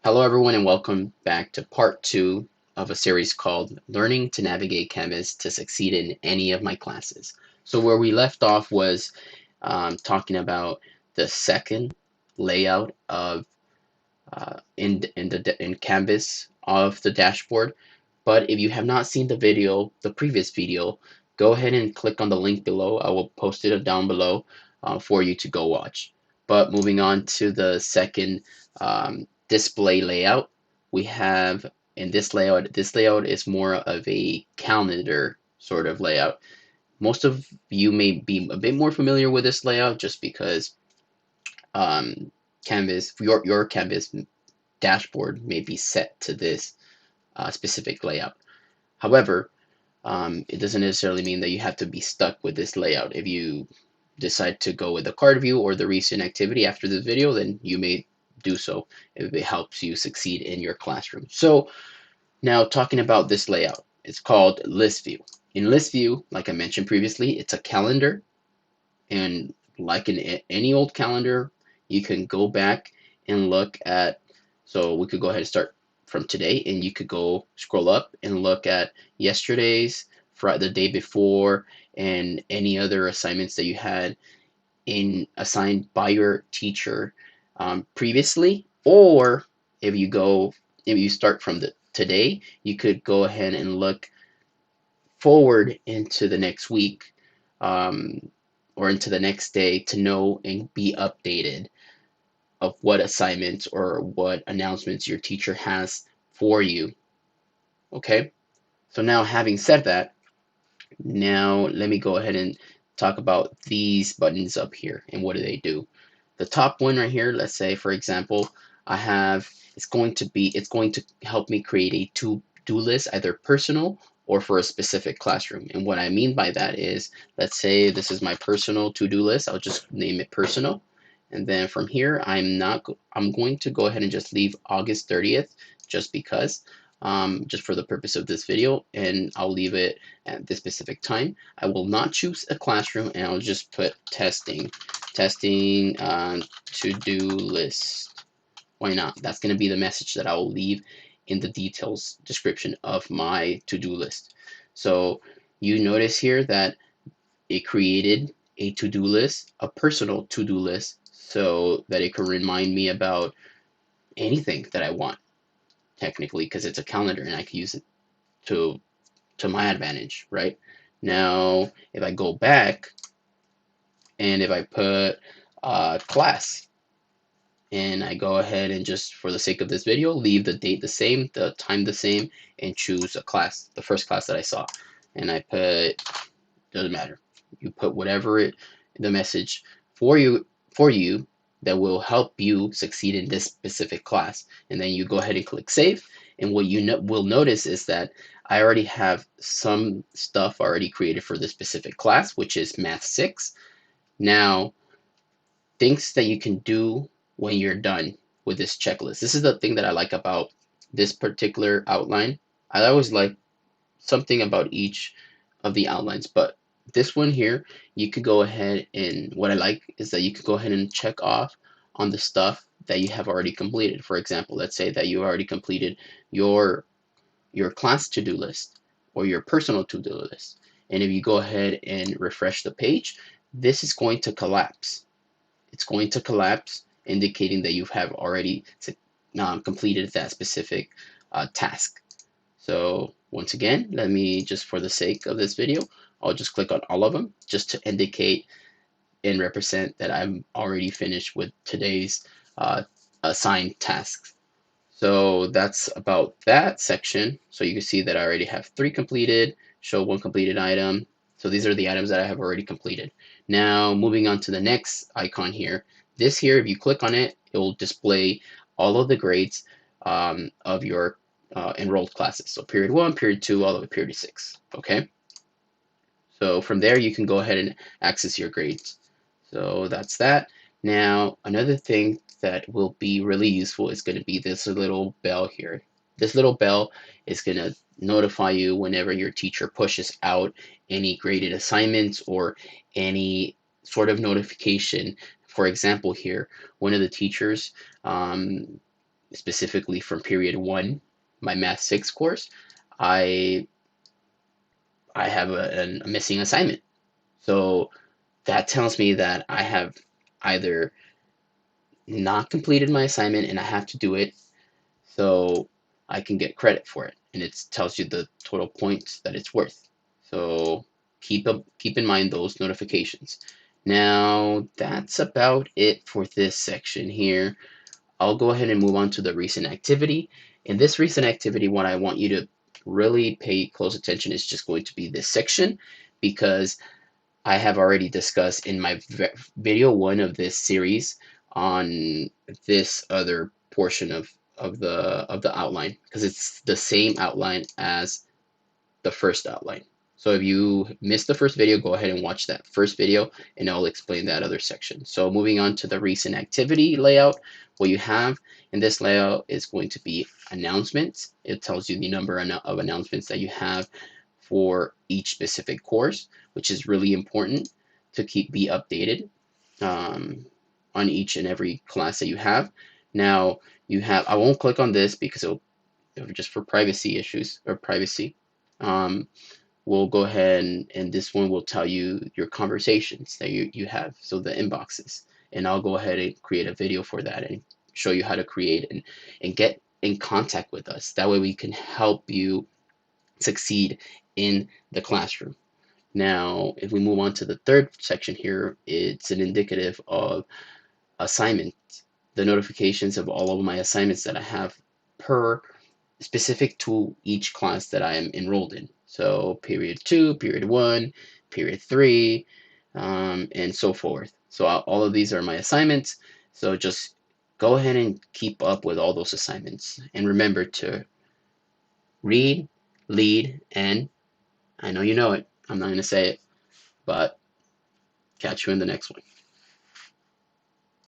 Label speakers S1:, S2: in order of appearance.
S1: Hello, everyone, and welcome back to part two of a series called Learning to Navigate Canvas to Succeed in Any of My Classes. So, where we left off was talking about the second layout of in Canvas of the dashboard. But if you have not seen the previous video, go ahead and click on the link below. I will post it down below for you to go watch. But moving on to the second display layout, we have in this layout is more of a calendar sort of layout. Most of you may be a bit more familiar with this layout just because um, Canvas, your Canvas dashboard may be set to this specific layout. However, it doesn't necessarily mean that you have to be stuck with this layout. If you decide to go with the card view or the recent activity after this video, then you may do so if it helps you succeed in your classroom. So now talking about this layout, it's called list view. In list view, like I mentioned previously, it's a calendar, and like in any old calendar, you can go back and look at, so we could go ahead and start from today, and you could go scroll up and look at yesterday's, the day before, and any other assignments that you had in assigned by your teacher previously. Or if you go, if you start from the today, you could go ahead and look forward into the next week, um, or into the next day to know and be updated of what assignments or what announcements your teacher has for you. Okay, so now having said that, now let me go ahead and talk about these buttons up here and what do they do. The top one right here, let's say for example, I have, it's going to help me create a to-do list, either personal or for a specific classroom. And what I mean by that is, let's say this is my personal to-do list. I'll just name it personal. And then from here, I'm going to go ahead and just leave August 30th just because, just for the purpose of this video, and I'll leave it at this specific time. I will not choose a classroom, and I'll just put testing to-do list. Why not? That's going to be the message that I will leave in the details description of my to-do list. So you notice here that it created a to-do list, a personal to-do list, so that it can remind me about anything that I want, technically, because it's a calendar and I can use it to my advantage, right? Now, if I go back and if I put class, and I go ahead and just for the sake of this video, leave the date the same, the time the same, and choose a class, the first class that I saw. And I put, doesn't matter. You put the message for you that will help you succeed in this specific class. And then you go ahead and click save. And what you will notice is that I already have some stuff already created for this specific class, which is Math 6. Now, things that you can do when you're done with this checklist. This is the thing that I like about this particular outline. I always like something about each of the outlines, but this one here, you could go ahead and what I like is that you could go ahead and check off on the stuff that you have already completed. For example, let's say that you already completed your class to-do list or your personal to-do list. And if you go ahead and refresh the page, this is going to collapse. It's going to collapse, indicating that you have already completed that specific task. So once again, let me just for the sake of this video, I'll just click on all of them just to indicate and represent that I'm already finished with today's assigned tasks. So that's about that section. So you can see that I already have 3 completed, show 1 completed item. So these are the items that I have already completed. Now moving on to the next icon here. This here, if you click on it, it will display all of the grades of your enrolled classes. So period 1, period 2, all the way to period 6. Okay. So from there, you can go ahead and access your grades. So that's that. Now, another thing that will be really useful is going to be this little bell here. This little bell is going to notify you whenever your teacher pushes out any graded assignments or any sort of notification. For example, here, one of the teachers specifically from period 1, my Math 6 course, I have a missing assignment. So that tells me that I have either not completed my assignment and I have to do it so I can get credit for it. And it tells you the total points that it's worth. So keep in mind those notifications. Now that's about it for this section here. I'll go ahead and move on to the recent activity. In this recent activity, what I want you to really pay close attention is just going to be this section, because I have already discussed in my video 1 of this series on this other portion of the outline, because it's the same outline as the first outline. So if you missed the first video, go ahead and watch that first video and I'll explain that other section. So moving on to the recent activity layout, what you have in this layout is going to be announcements. It tells you the number of announcements that you have for each specific course, which is really important to be updated on each and every class that you have. Now you have, I won't click on this because it'll just for privacy issues or privacy. Um, we'll go ahead and this one will tell you your conversations that you have, so the inboxes. And I'll go ahead and create a video for that and show you how to create and get in contact with us. That way we can help you succeed in the classroom. Now, if we move on to the third section here, it's an indicative of assignments, the notifications of all of my assignments that I have per specific to each class that I am enrolled in. So period 2, period 1, period 3, and so forth. So all of these are my assignments. So just go ahead and keep up with all those assignments. And remember to read, lead, and I know you know it. I'm not going to say it, but catch you in the next one.